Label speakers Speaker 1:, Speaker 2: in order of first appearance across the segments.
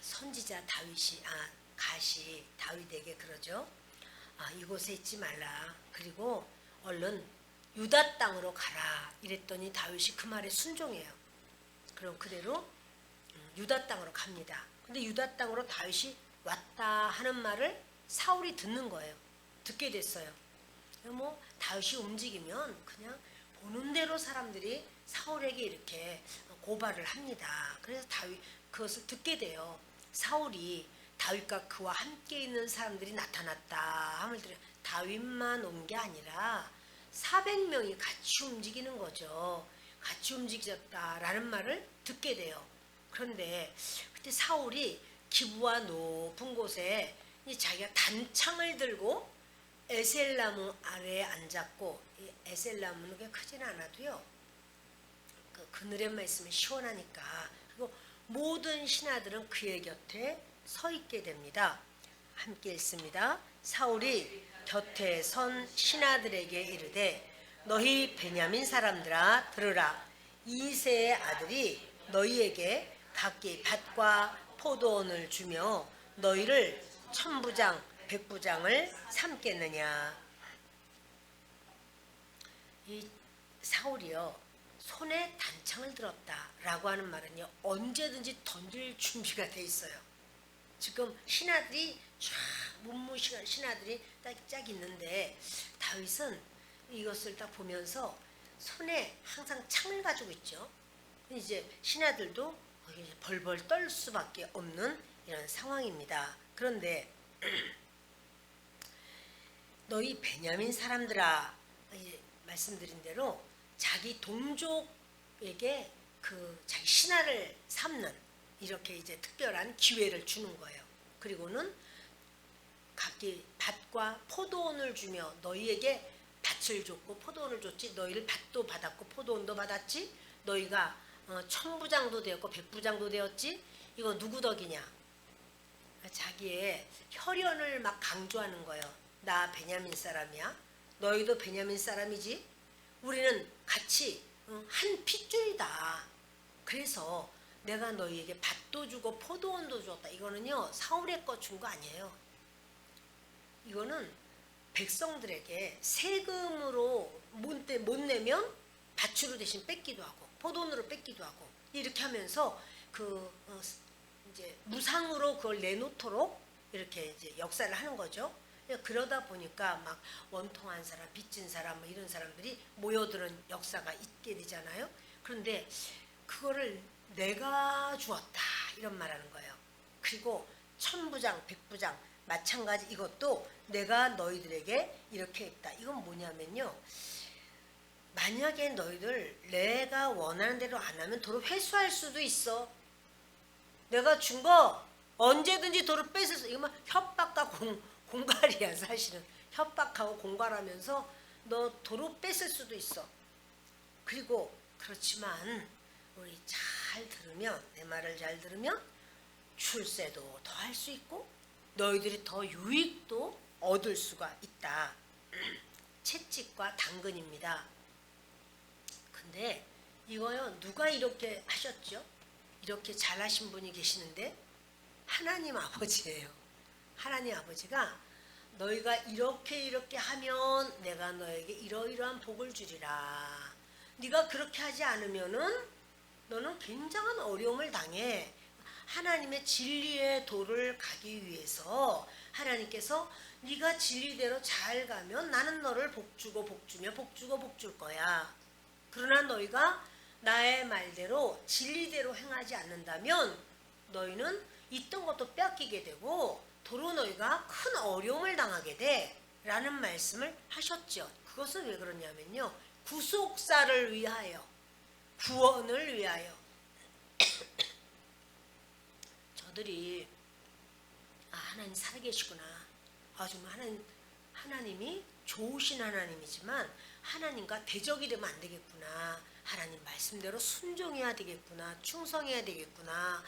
Speaker 1: 선지자 다윗이 갓이 다윗에게 그러죠. 이곳에 있지 말라. 그리고 얼른 유다 땅으로 가라. 이랬더니 다윗이 그 말에 순종해요. 그럼 그대로 유다 땅으로 갑니다. 근데 유다 땅으로 다윗이 왔다 하는 말을 사울이 듣는 거예요. 듣게 됐어요. 뭐 다윗이 움직이면 그냥 보는 대로 사람들이 사울에게 이렇게 고발을 합니다. 그래서 다윗 그것을 듣게 돼요. 사울이 다윗과 그와 함께 있는 사람들이 나타났다 함을 들어 다윗만 온 게 아니라 400명이 같이 움직이는 거죠. 같이 움직였다라는 말을 듣게 돼요. 그런데 그때 사울이 기브와 높은 곳에 자기가 단창을 들고 에셀나무 아래에 앉았고, 이 에셀나무는 게 크지는 않아도요 그 그늘에만 있으면 시원하니까. 그리고 모든 신하들은 그의 곁에 서 있게 됩니다. 함께 읽습니다. 사울이 곁에 선 신하들에게 이르되 너희 베냐민 사람들아 들으라. 이새의 아들이 너희에게 각기 밭과 포도원을 주며 너희를 천부장 백부장을 삼겠느냐. 이 사울이요 손에 단창을 들었다라고 하는 말은요 언제든지 던질 준비가 돼 있어요. 지금 신하들이 쫙 문무시간 신하들이 딱 있는데 다윗은 이것을 딱 보면서 손에 항상 창을 가지고 있죠. 이제 신하들도 벌벌 떨 수밖에 없는 이런 상황입니다. 그런데 너희 베냐민 사람들아, 말씀드린 대로 자기 동족에게 그 자기 신하를 삼는 이렇게 이제 특별한 기회를 주는 거예요. 그리고는 각기 밭과 포도원을 주며 너희에게 밭을 줬고 포도원을 줬지. 너희를 밭도 받았고 포도원도 받았지. 너희가 천부장도 되었고 백부장도 되었지. 이거 누구 덕이냐? 자기의 혈연을 막 강조하는 거예요. 나 베냐민 사람이야. 너희도 베냐민 사람이지. 우리는 같이 한 핏줄이다. 그래서 내가 너희에게 밭도 주고 포도원도 줬다. 이거는요 사울의 거 준 거 아니에요. 이거는 백성들에게 세금으로 못 내면 밭으로 대신 뺏기도 하고 포도원으로 뺏기도 하고 이렇게 하면서 이제 무상으로 그걸 내놓도록 이렇게 이제 역사를 하는 거죠. 그러다 보니까 막 원통한 사람, 빚진 사람 뭐 이런 사람들이 모여드는 역사가 있게 되잖아요. 그런데 그거를 내가 주었다 이런 말하는 거예요. 그리고 천부장, 백부장 마찬가지 이것도 내가 너희들에게 이렇게 했다. 이건 뭐냐면요. 만약에 너희들 내가 원하는 대로 안 하면 도로 회수할 수도 있어. 내가 준 거 언제든지 도로 뺏을 수. 이거 협박과 공갈이야 사실은. 협박하고 공갈하면서 너 도로 뺏을 수도 있어. 그리고 그렇지만 우리 잘 들으면 내 말을 잘 들으면 출세도 더 할 수 있고 너희들이 더 유익도 얻을 수가 있다. 채찍과 당근입니다. 근데 이거요 누가 이렇게 하셨죠? 이렇게 잘하신 분이 계시는데 하나님 아버지예요. 하나님 아버지가 너희가 이렇게 하면 내가 너에게 이러이러한 복을 주리라. 네가 그렇게 하지 않으면은 너는 굉장한 어려움을 당해. 하나님의 진리의 도를 가기 위해서 하나님께서 네가 진리대로 잘 가면 나는 너를 복주고 복주며 복주고 복줄 거야. 그러나 너희가 나의 말대로 진리대로 행하지 않는다면 너희는 있던 것도 빼앗기게 되고 도로 너희가 큰 어려움을 당하게 돼 라는 말씀을 하셨죠. 그것은 왜 그러냐면요 구속사를 위하여 구원을 위하여 저들이 하나님 살아계시구나. 정말 하나님이 좋으신 하나님이지만 하나님과 대적이 되면 안 되겠구나. 하나님 말씀대로 순종해야 되겠구나. 충성해야 되겠구나.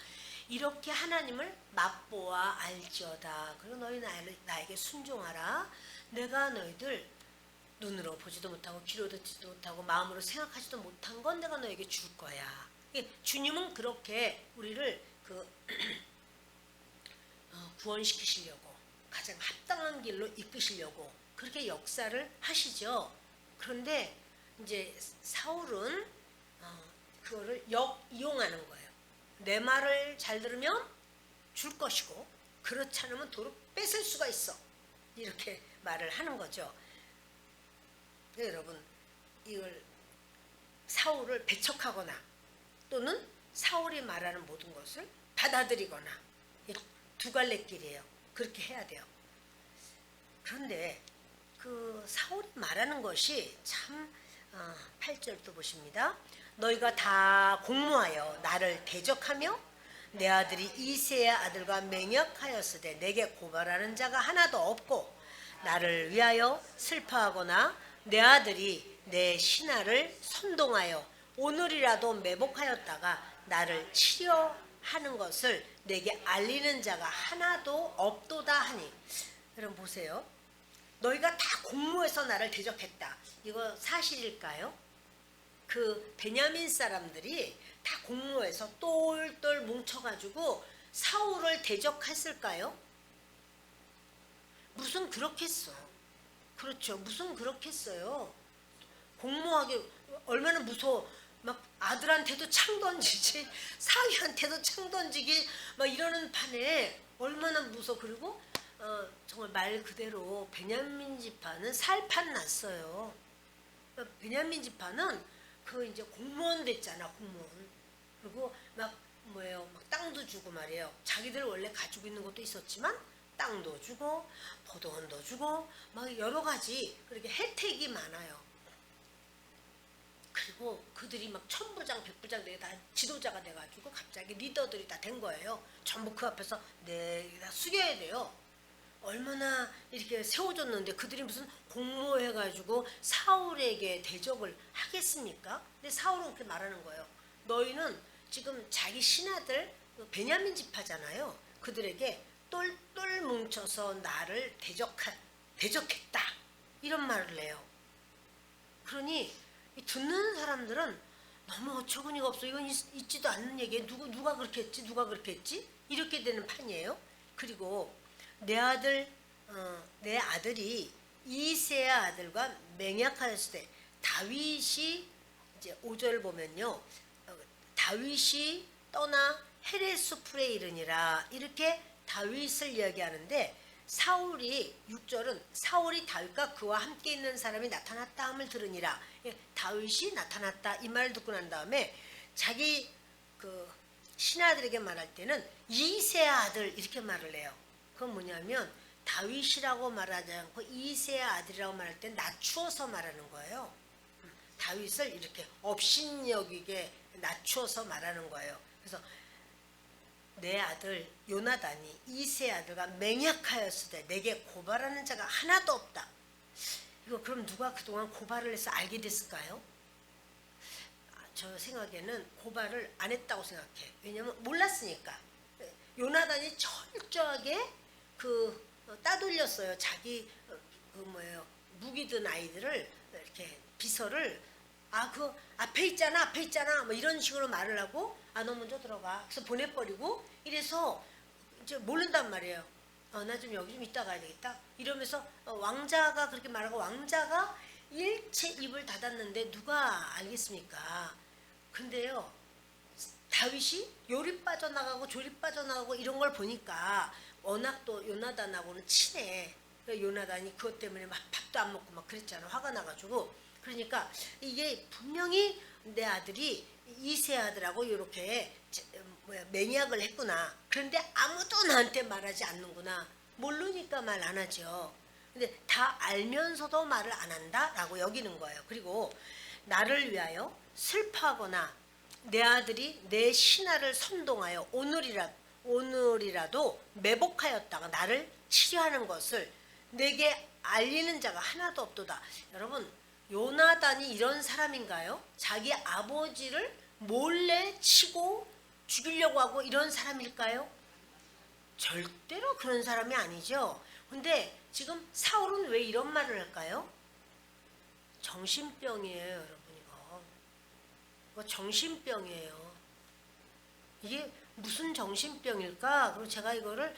Speaker 1: 이렇게 하나님을 맛보아 알지어다. 그리고 너희 나에게 순종하라. 내가 너희들 눈으로 보지도 못하고 귀로 듣지도 못하고 마음으로 생각하지도 못한 건 내가 너에게 줄 거야. 주님은 그렇게 우리를 구원시키시려고 가장 합당한 길로 이끄시려고 그렇게 역사를 하시죠. 그런데 이제 사울은 그거를 역이용하는 거예요. 내 말을 잘 들으면 줄 것이고 그렇지 않으면 도로 뺏을 수가 있어. 이렇게 말을 하는 거죠. 여러분 이걸 사울을 배척하거나 또는 사울이 말하는 모든 것을 받아들이거나 두 갈래 길이에요. 그렇게 해야 돼요. 그런데 그 사울이 말하는 것이 참 8절도 보십니다. 너희가 다 공모하여 나를 대적하며 내 아들이 이새의 아들과 맹약하였으되 내게 고발하는 자가 하나도 없고 나를 위하여 슬퍼하거나 내 아들이 내 신하를 선동하여 오늘이라도 매복하였다가 나를 치려하는 것을 내게 알리는 자가 하나도 없도다 하니. 여러분 보세요. 너희가 다 공모해서 나를 대적했다. 이거 사실일까요? 그 베냐민 사람들이 다 공모해서 똘똘 뭉쳐가지고 사울을 대적했을까요? 무슨 그렇겠어. 그렇죠. 무슨 그렇겠어요. 공모하기 얼마나 무서워. 막 아들한테도 창 던지지 사위한테도 창 던지기 막 이러는 판에 얼마나 무서워. 그리고 정말 말 그대로 베냐민 지파는 살판 났어요. 베냐민 지파는 그 이제 공무원 됐잖아. 공무원. 그리고 막 막 땅도 주고 말이에요. 자기들 원래 가지고 있는 것도 있었지만 땅도 주고 포도원도 주고 막 여러 가지 그렇게 혜택이 많아요. 그리고 그들이 막 천부장 백부장 되게 다 지도자가 돼가지고 갑자기 리더들이 다 된 거예요. 전부 그 앞에서 다 숙여야 돼요. 얼마나 이렇게 세워줬는데 그들이 무슨 공모해가지고 사울에게 대적을 하겠습니까? 근데 사울은 그렇게 말하는 거예요. 너희는 지금 자기 신하들 베냐민 지파잖아요. 그들에게 똘똘 뭉쳐서 나를 대적했다. 이런 말을 해요. 그러니 듣는 사람들은 너무 어처구니가 없어. 이건 있지도 않는 얘기에 누가 그렇게 했지? 누가 그렇게 했지? 이렇게 되는 판이에요. 그리고 내 아들이 이새의 아들과 맹약하였을 때 다윗이 이제 5절 보면요. 다윗이 떠나 헤레스풀에 이르니라 이렇게 다윗을 이야기하는데 사울이 6절은 사울이 다윗과 그와 함께 있는 사람이 나타났다 함을 들으니라. 다윗이 나타났다 이 말을 듣고 난 다음에 자기 그 신하들에게 말할 때는 이새의 아들 이렇게 말을 해요. 그건 뭐냐면 다윗이라고 말하지 않고 이새의 아들이라고 말할 때 낮추어서 말하는 거예요. 다윗을 이렇게 업신여기게 낮추어서 말하는 거예요. 그래서 내 아들 요나단이 이새의 아들과 맹약하였을 때 내게 고발하는 자가 하나도 없다. 이거 그럼 누가 그동안 고발을 해서 알게 됐을까요? 저 생각에는 고발을 안 했다고 생각해. 왜냐면 몰랐으니까. 요나단이 철저하게 따돌렸어요. 자기 무기 든 아이들을 이렇게 비서를 그 앞에 있잖아 뭐 이런 식으로 말을 하고 너 먼저 들어가. 그래서 보내버리고 이래서 이제 모른단 말이에요. 나 좀 여기 좀 있다 가야 되겠다. 이러면서 왕자가 그렇게 말하고 왕자가 일체 입을 닫았는데 누가 알겠습니까? 근데요. 다윗이 요리 빠져나가고 조리 빠져나가고 이런 걸 보니까 워낙 또 요나단하고는 친해. 요나단이 그것 때문에 막 밥도 안 먹고 막 그랬잖아. 화가 나가지고. 그러니까 이게 분명히 내 아들이 이새 아들하고 이렇게 맹약을 했구나. 그런데 아무도 나한테 말하지 않는구나. 모르니까 말 안 하죠. 근데 다 알면서도 말을 안 한다라고 여기는 거예요. 그리고 나를 위하여 슬퍼하거나 내 아들이 내 신하를 선동하여 오늘이라도 매복하였다가 나를 치료하는 것을 내게 알리는 자가 하나도 없도다. 여러분 요나단이 이런 사람인가요? 자기 아버지를 몰래 치고 죽이려고 하고 이런 사람일까요? 절대로 그런 사람이 아니죠. 근데 지금 사울은 왜 이런 말을 할까요? 정신병이에요, 여러분. 이거 정신병이에요. 이게 무슨 정신병일까? 그리고 제가 이거를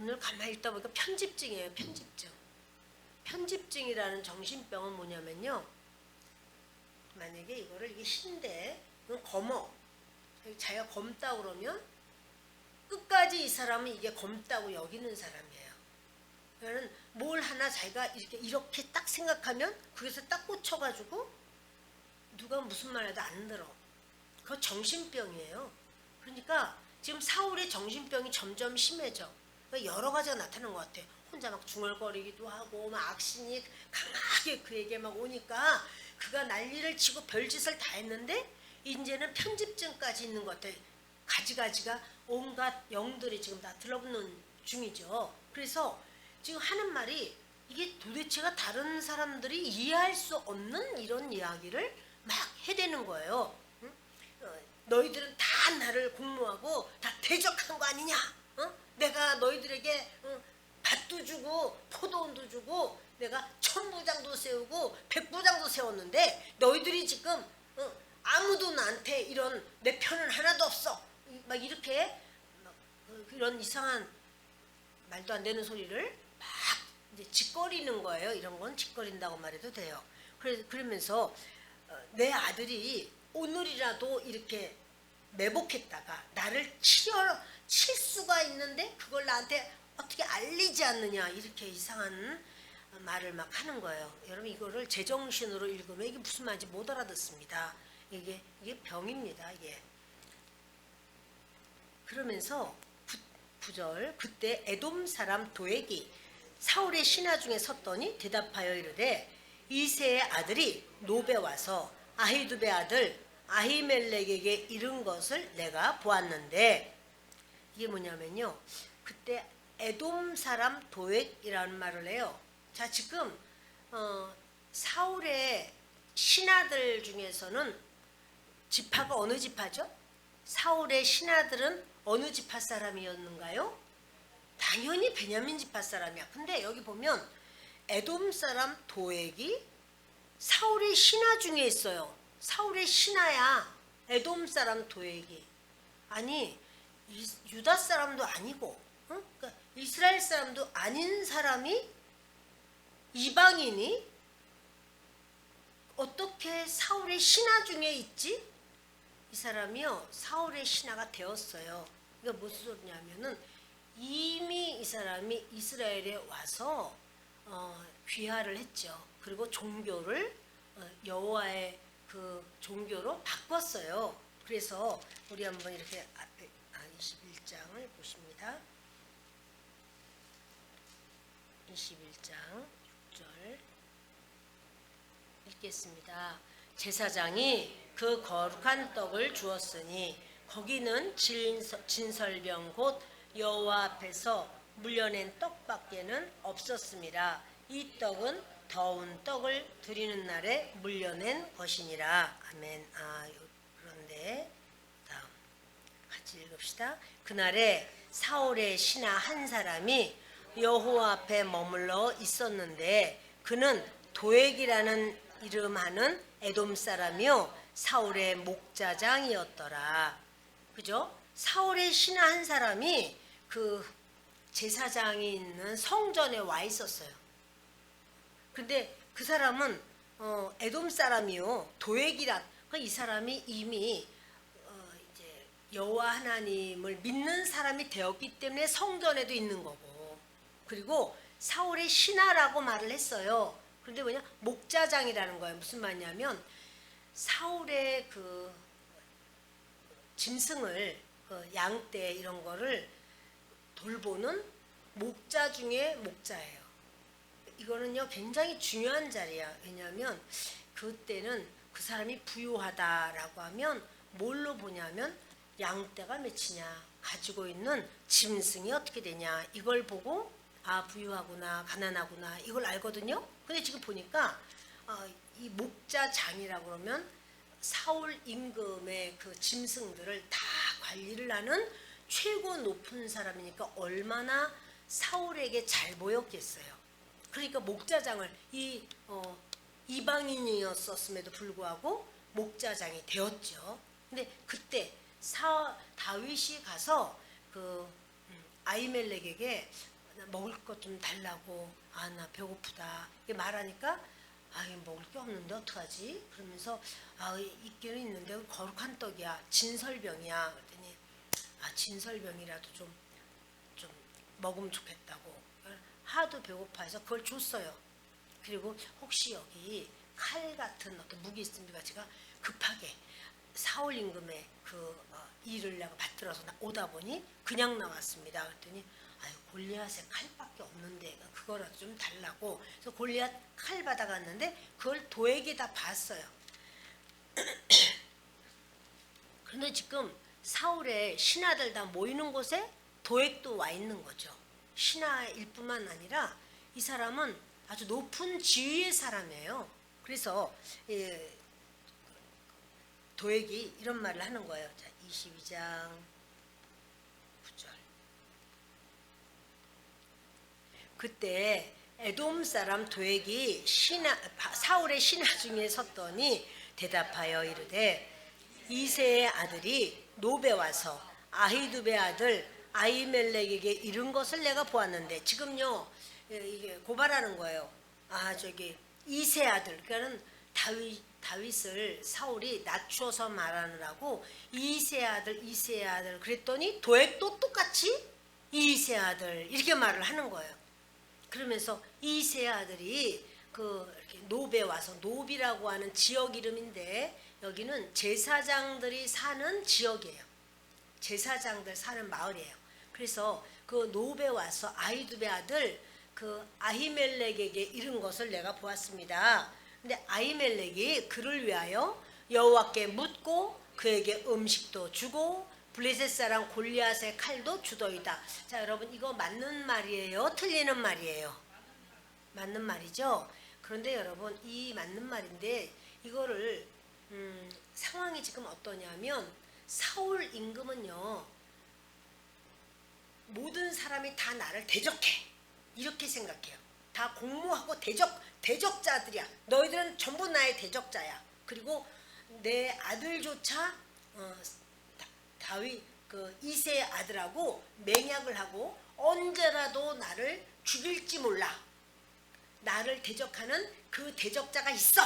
Speaker 1: 오늘 가만히 있다 보니까 편집증이에요. 편집증. 편집증이라는 정신병은 뭐냐면요. 만약에 이게 흰데 이건 검어. 자기가 검다고 그러면 끝까지 이 사람은 이게 검다고 여기는 사람이에요. 그러니까 뭘 하나 자기가 이렇게 딱 생각하면 거기서 딱 꽂혀가지고 누가 무슨 말 해도 안 들어. 그거 정신병이에요. 그러니까 지금 사울의 정신병이 점점 심해져. 그러니까 여러 가지가 나타나는 것 같아. 혼자 막 중얼거리기도 하고 막 악신이 강하게 그에게 막 오니까 그가 난리를 치고 별짓을 다 했는데 이제는 편집증까지 있는 것 같아. 가지가지가 온갖 영들이 지금 다 들러붙는 중이죠. 그래서 지금 하는 말이 이게 도대체가 다른 사람들이 이해할 수 없는 이런 이야기를 막 해대는 거예요. 응? 너희들은 다 나를 공모하고 다 대적한 거 아니냐? 내가 너희들에게 밭도 주고 포도원도 주고 내가 1000부장도 세우고 100부장도 세웠는데 너희들이 지금 아무도 나한테 이런 내 편은 하나도 없어. 막 이렇게 이런 이상한 말도 안 되는 소리를 막 이제 짓거리는 거예요. 이런 건 짓거린다고 말해도 돼요. 그러면서 내 아들이 오늘이라도 이렇게 매복했다가 나를 칠 수가 있는데 그걸 나한테 어떻게 알리지 않느냐 이렇게 이상한 말을 막 하는 거예요. 여러분 이거를 제정신으로 읽으면 이게 무슨 말인지 못 알아듣습니다. 이게 병입니다. 이게. 그러면서 9절 그때 에돔 사람 도액이 사울의 신하 중에 섰더니 대답하여 이르되 이새의 아들이 노베 와서 아히두베 아들 아히멜렉에게 이른 것을 내가 보았는데 이게 뭐냐면요. 그때 에돔 사람 도액이라는 말을 해요. 자 지금 사울의 신하들 중에서는 지파가 어느 지파죠? 사울의 신하들은 어느 지파 사람이었는가요? 당연히 베냐민 지파 사람이야. 근데 여기 보면 에돔 사람 도액이 사울의 신하 중에 있어요. 사울의 신하야. 에돔 사람 도액이. 아니 유다 사람도 아니고 그러니까 이스라엘 사람도 아닌 사람이 이방인이 어떻게 사울의 신하 중에 있지? 이 사람이요 사울의 신하가 되었어요. 그러니까 무슨 소리냐면은 이미 이 사람이 이스라엘에 와서 귀화를 했죠. 그리고 종교를 여호와의 그 종교로 바꿨어요. 그래서 우리 한번 이렇게 21장을 보십니다. 21장 6절 읽겠습니다. 제사장이 그 거룩한 떡을 주었으니 거기는 진설병 곧 여호와 앞에서 물려낸 떡밖에는 없었습니다. 이 떡은 더운 떡을 드리는 날에 물려낸 것이니라. 아멘. 그런데 다음 같이 읽읍시다. 그날에 사울의 신하 한 사람이 여호와 앞에 머물러 있었는데 그는 도액이라는 이름하는 에돔 사람이요 사울의 목자장이었더라. 그죠? 사울의 신하 한 사람이 그 제사장이 있는 성전에 와 있었어요. 근데 그 사람은 에돔 사람이요 도액이란 이 사람이 이미 이제 여호와 하나님을 믿는 사람이 되었기 때문에 성전에도 있는 거고 그리고 사울의 신하라고 말을 했어요. 그런데 뭐냐 목자장이라는 거예요. 무슨 말이냐면 사울의 그 짐승을 양떼 이런 거를 돌보는 목자 중에 목자예요. 이거는요 굉장히 중요한 자리야. 왜냐하면 그때는 그 사람이 부유하다라고 하면 뭘로 보냐면 양떼가 몇이냐 가지고 있는 짐승이 어떻게 되냐 이걸 보고 부유하구나 가난하구나 이걸 알거든요. 근데 지금 보니까 이 목자장이라고 그러면 사울 임금의 그 짐승들을 다 관리를 하는 최고 높은 사람이니까 얼마나 사울에게 잘 보였겠어요. 그러니까 목자장을 이방인이었음에도 불구하고 목자장이 되었죠. 근데 그때 다윗이 가서 그 아히멜렉에게 먹을 것 좀 달라고, 아 나 배고프다 이렇게 말하니까, 아 이거 먹을 게 없는데 어떡하지? 그러면서 아 있기는 있는데 거룩한 떡이야, 진설병이야. 그랬더니 아 진설병이라도 좀 먹으면 좋겠다고 하도 배고파해서 그걸 줬어요. 그리고 혹시 여기 칼 같은 어떤 무기 있습니까? 제가 급하게 사울 임금의 일을 내가 받들어서 오다 보니 그냥 나왔습니다. 그랬더니 아유 골리앗의 칼밖에 없는데 그거라도 좀 달라고. 그래서 골리앗 칼 받아갔는데 그걸 도에게다 봤어요. 그런데 지금 사울의 신하들 다 모이는 곳에 도액도 와 있는 거죠. 신하일 뿐만 아니라 이 사람은 아주 높은 지위의 사람이에요. 그래서 도액이 이런 말을 하는 거예요. 자, 22장 9절. 그때 에돔 사람 도액이 사울의 신하 중에 섰더니 대답하여 이르되 이새의 아들이 노베 와서 아히두베 아들 아히멜렉에게 이른 것을 내가 보았는데, 지금요 이게 고발하는 거예요. 아 저기 이새 아들, 그러니까는 다윗을 사울이 낮추어서 말하느라고 이새 아들 그랬더니 도액도 똑같이 이새 아들 이렇게 말을 하는 거예요. 그러면서 이새 아들이 이렇게 노베 와서, 노비라고 하는 지역 이름인데 여기는 제사장들이 사는 지역이에요. 제사장들 사는 마을이에요. 그래서 그 노베 와서 아히두베 아들 아히멜렉에게 이른 것을 내가 보았습니다. 근데 아히멜렉이 그를 위하여 여호와께 묻고 그에게 음식도 주고 블레셋 사람 골리앗의 칼도 주더이다. 자 여러분, 이거 맞는 말이에요? 틀리는 말이에요? 맞는 말이죠. 그런데 여러분, 이 맞는 말인데 이거를 상황이 지금 어떠냐면, 사울 임금은요 모든 사람이 다 나를 대적해 이렇게 생각해요. 다 공모하고 대적자들이야. 너희들은 전부 나의 대적자야. 그리고 내 아들조차 다윗 이새의 아들하고 맹약을 하고 언제라도 나를 죽일지 몰라. 나를 대적하는 그 대적자가 있어.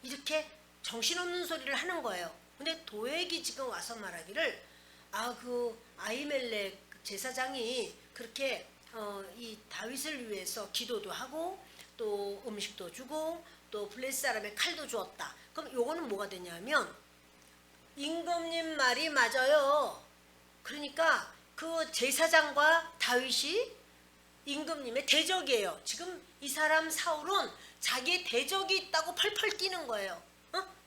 Speaker 1: 이렇게 정신없는 소리를 하는 거예요. 근데 도액이 지금 와서 말하기를, 아히멜렉 제사장이 그렇게 이 다윗을 위해서 기도도 하고 또 음식도 주고 또 블레셋 사람의 칼도 주었다. 그럼 요거는 뭐가 되냐면, 임금님 말이 맞아요. 그러니까 그 제사장과 다윗이 임금님의 대적이에요. 지금 이 사람 사울은 자기의 대적이 있다고 펄펄 뛰는 거예요.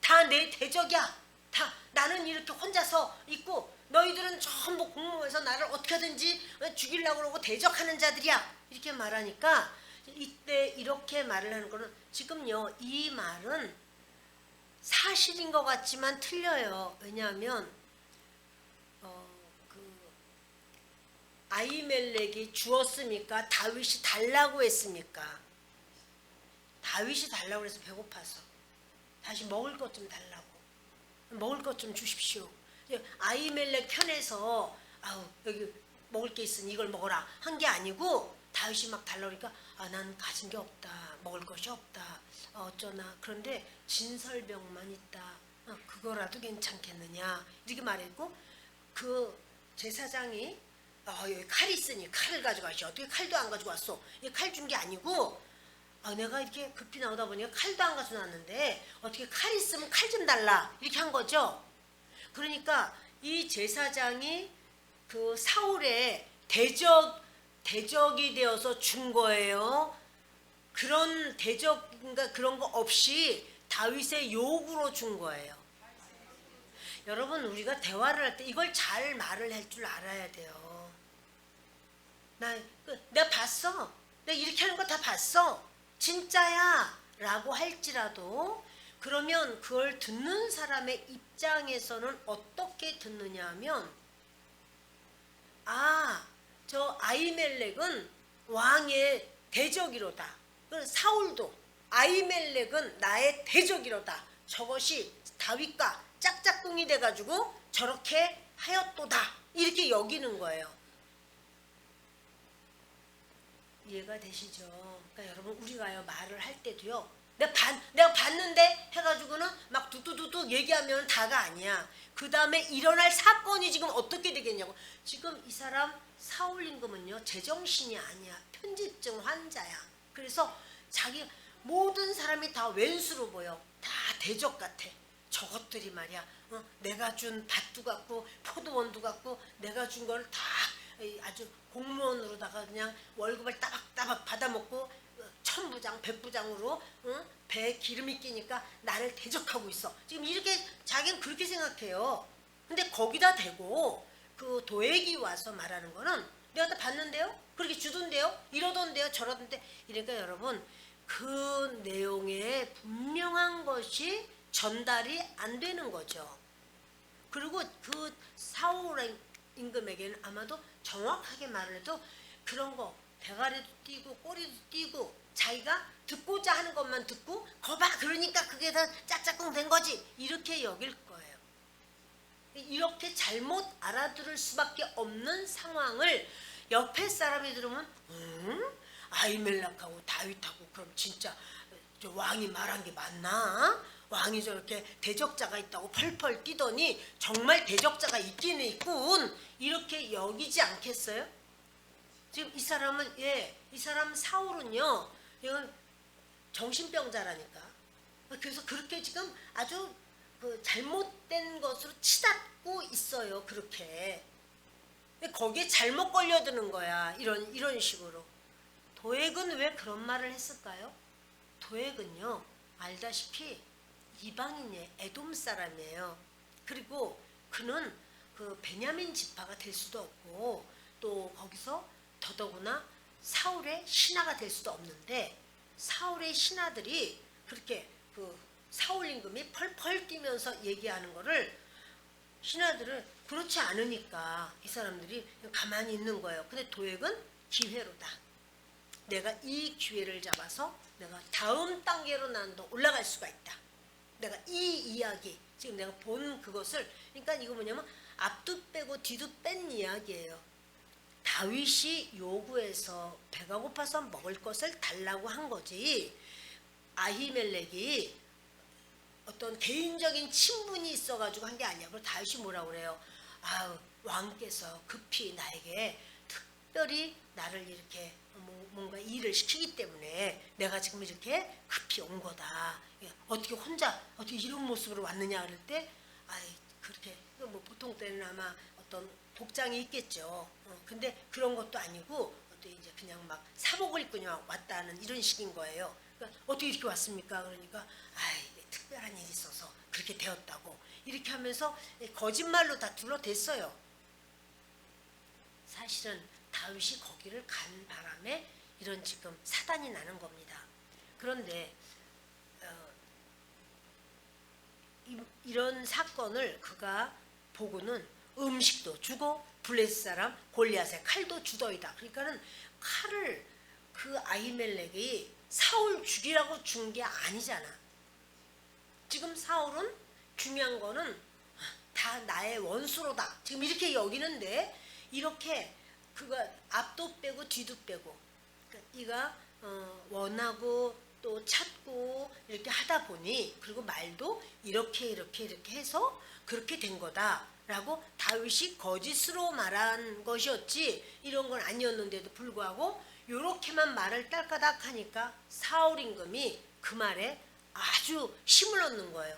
Speaker 1: 다 내 대적이야. 다 나는 이렇게 혼자서 있고 너희들은 전부 공모해서 나를 어떻게든지 죽이려고 그러고 대적하는 자들이야. 이렇게 말하니까 이때 이렇게 말을 하는 거는, 지금요 이 말은 사실인 것 같지만 틀려요. 왜냐하면 아히멜렉이 주었습니까? 다윗이 달라고 했습니까? 다윗이 달라고 해서 배고파서 다시 먹을 것 좀 달라고, 먹을 것 좀 주십시오. 아히멜렉 편에서 여기 먹을 게 있으니 이걸 먹어라 한 게 아니고, 다윗이 막 달라고 그러니까 난 가진 게 없다, 먹을 것이 없다, 어쩌나. 그런데 진설병만 있다. 그거라도 괜찮겠느냐 이렇게 말했고, 그 제사장이 여기 칼이 있으니 칼을 가져가시오. 어떻게 칼도 안 가지고 왔어? 칼 준 게 아니고, 내가 이렇게 급히 나오다 보니까 칼도 안 가져놨는데 어떻게 칼 있으면 칼 좀 달라 이렇게 한 거죠. 그러니까 이 제사장이 그 사울의 대적이 되어서 준 거예요. 그런 대적인가 그런 거 없이 다윗의 요구로 준 거예요. 여러분, 우리가 대화를 할 때 이걸 잘 말을 할 줄 알아야 돼요. 내가 봤어. 내가 이렇게 하는 거 다 봤어. 진짜야 라고 할지라도, 그러면 그걸 듣는 사람의 입장에서는 어떻게 듣느냐 하면, 저 아히멜렉은 왕의 대적이로다. 사울도 아히멜렉은 나의 대적이로다. 저것이 다윗과 짝짝꿍이 돼가지고 저렇게 하였도다. 이렇게 여기는 거예요. 이해가 되시죠? 그러니까 여러분 우리가요 말을 할 때도요 내가 봤는데 해가지고는 막 뚝뚝뚝뚝 얘기하면 다가 아니야. 그 다음에 일어날 사건이 지금 어떻게 되겠냐고. 지금 이 사람 사울 임금은요 제정신이 아니야. 편집증 환자야. 그래서 자기 모든 사람이 다 왼수로 보여. 다 대적 같아. 저것들이 말이야. 내가 준 밭도 같고 포도원도 같고 내가 준 걸 다 아주 공무원으로다가 그냥 월급을 따박따박 받아먹고 천부장 백부장으로 배에 기름이 끼니까 나를 대적하고 있어. 지금 이렇게 자기는 그렇게 생각해요. 근데 거기다 대고 그 도액이 와서 말하는 거는 내가 다 봤는데요. 그렇게 주던데요. 이러던데요. 저러던데. 이러니까 여러분 그 내용에 분명한 것이 전달이 안 되는 거죠. 그리고 그 사울 임금에게는 아마도 정확하게 말을 해도 그런 거 대가리도 띄고 꼬리도 띄고 자기가 듣고자 하는 것만 듣고 거봐 그러니까 그게 다 짝짝꿍 된 거지 이렇게 여길 거예요. 이렇게 잘못 알아들을 수밖에 없는 상황을 옆에 사람이 들으면 아히멜렉하고 다윗하고 그럼 진짜 저 왕이 말한 게 맞나? 왕이 저렇게 대적자가 있다고 펄펄 뛰더니 정말 대적자가 있기는 있군 이렇게 여기지 않겠어요? 지금 이 사람은 이 사람 사울은요 이건 정신병자라니까. 그래서 그렇게 지금 아주 그 잘못된 것으로 치닫고 있어요. 그렇게 거기에 잘못 걸려드는 거야. 이런 식으로. 도액은 왜 그런 말을 했을까요? 도액은요 알다시피 이방인이에요. 에돔 사람이에요. 그리고 그는 그 베냐민 지파가 될 수도 없고 또 거기서 더더구나 사울의 신하가 될 수도 없는데 사울의 신하들이 그렇게 그 사울 임금이 펄펄 뛰면서 얘기하는 거를 신하들은 그렇지 않으니까 이 사람들이 가만히 있는 거예요. 근데 도액은 기회로다. 내가 이 기회를 잡아서 내가 다음 단계로 난 더 올라갈 수가 있다. 내가 이 이야기 지금 내가 본 그것을 그러니까 이거 뭐냐면 앞도 빼고 뒤도 뺀 이야기예요. 다윗이 요구해서 배가 고파서 먹을 것을 달라고 한 거지 아히멜렉이 어떤 개인적인 친분이 있어가지고 한 게 아니야. 그리고 다윗이 뭐라고 그래요? 아우 왕께서 급히 나에게 특별히 나를 이렇게 뭔가 일을 시키기 때문에 내가 지금 이렇게 급히 온 거다. 어떻게 혼자 어떻게 이런 모습으로 왔느냐 그럴 때 그렇게 뭐 보통 때는 아마 어떤 복장이 있겠죠. 근데 그런 것도 아니고 어떻게 이제 그냥 막 사복을 입고 왔다는 이런 식인 거예요. 그러니까 어떻게 이렇게 왔습니까? 그러니까 특별한 일이 있어서 그렇게 되었다고 이렇게 하면서 거짓말로 다 둘러댔어요. 사실은 다윗이 거기를 간 바람에 이런 지금 사단이 나는 겁니다. 그런데 이런 사건을 그가 보고는 음식도 주고 블레셋 사람 골리앗의 칼도 주더이다. 그러니까는 칼을 그 아히멜렉이 사울 죽이라고 준 게 아니잖아. 지금 사울은 중요한 거는 다 나의 원수로다. 지금 이렇게 여기는데 이렇게 그가 앞도 빼고 뒤도 빼고 그러니까 이가 원하고 또 찾고 이렇게 하다 보니 그리고 말도 이렇게 해서 그렇게 된 거다라고 다윗이 거짓으로 말한 것이었지 이런 건 아니었는데도 불구하고 이렇게만 말을 딸까닥 하니까 사울 임금이 그 말에 아주 힘을 얻는 거예요.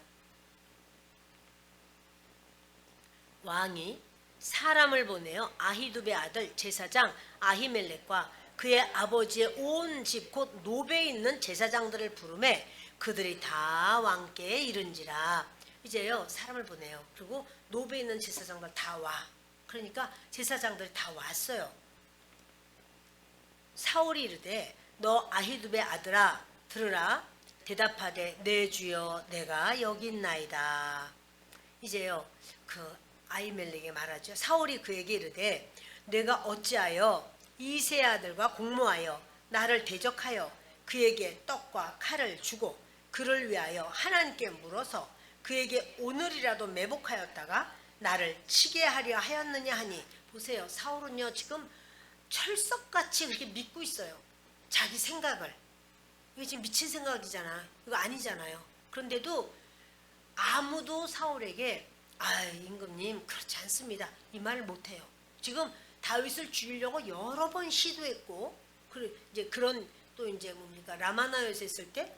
Speaker 1: 왕이 사람을 보내어 아히두베 아들 제사장 아히멜렉과 그의 아버지의 온 집 곧 노베에 있는 제사장들을 부르매 그들이 다 왕께 이른지라. 이제요 사람을 보내요. 그리고 노베에 있는 제사장들 다 와. 그러니까 제사장들이 다 왔어요. 사울이 이르되 너 아히두베 아들아 들으라. 대답하되 내 주여 내가 여기 있나이다. 이제요 그 아히멜렉이 말하죠. 사울이 그에게 이르되 내가 어찌하여 이 세 아들과 공모하여 나를 대적하여 그에게 떡과 칼을 주고 그를 위하여 하나님께 물어서 그에게 오늘이라도 매복하였다가 나를 치게 하려 하였느냐 하니. 보세요. 사울은요 지금 철석같이 그렇게 믿고 있어요. 자기 생각을, 이거 지금 미친 생각이잖아. 이거 아니잖아요. 그런데도 아무도 사울에게 임금님 그렇지 않습니다, 이 말을 못해요. 지금 다윗을 죽이려고 여러 번 시도했고, 이제 그런 또 이제 뭡니까 라마나요에서 했을 때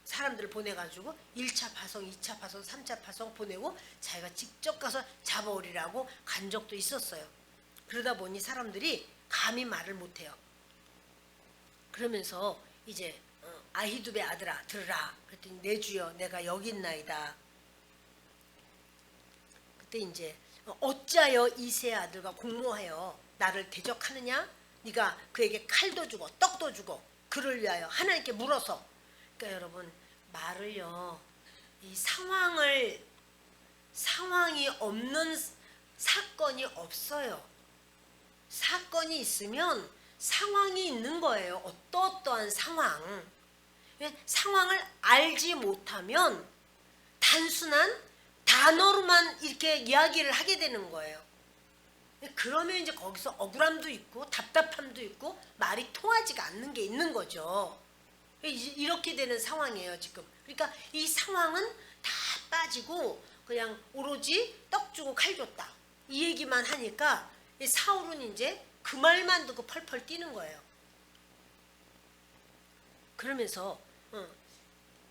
Speaker 1: 사람들을 보내가지고 1차 파송, 2차 파송, 3차 파송 보내고 자기가 직접 가서 잡아오리라고 간 적도 있었어요. 그러다 보니 사람들이 감히 말을 못해요. 그러면서 이제 아히두베 아들아 들으라. 그랬더니 내 주여 내가 여기 있나이다. 그때 이제 어찌하여 이새의 아들과 공모하여 나를 대적하느냐? 네가 그에게 칼도 주고 떡도 주고 그를 위하여 하나님께 물어서. 그러니까 여러분 말을요, 이 상황이 없는 사건이 없어요. 사건이 있으면 상황이 있는 거예요. 어떠한 상황. 상황을 알지 못하면 단순한 단어로만 이렇게 이야기를 하게 되는 거예요. 그러면 이제 거기서 억울함도 있고 답답함도 있고 말이 통하지가 않는 게 있는 거죠. 이렇게 되는 상황이에요 지금. 그러니까 이 상황은 다 빠지고 그냥 오로지 떡 주고 칼 줬다 이 얘기만 하니까 사울은 이제 그 말만 듣고 펄펄 뛰는 거예요. 그러면서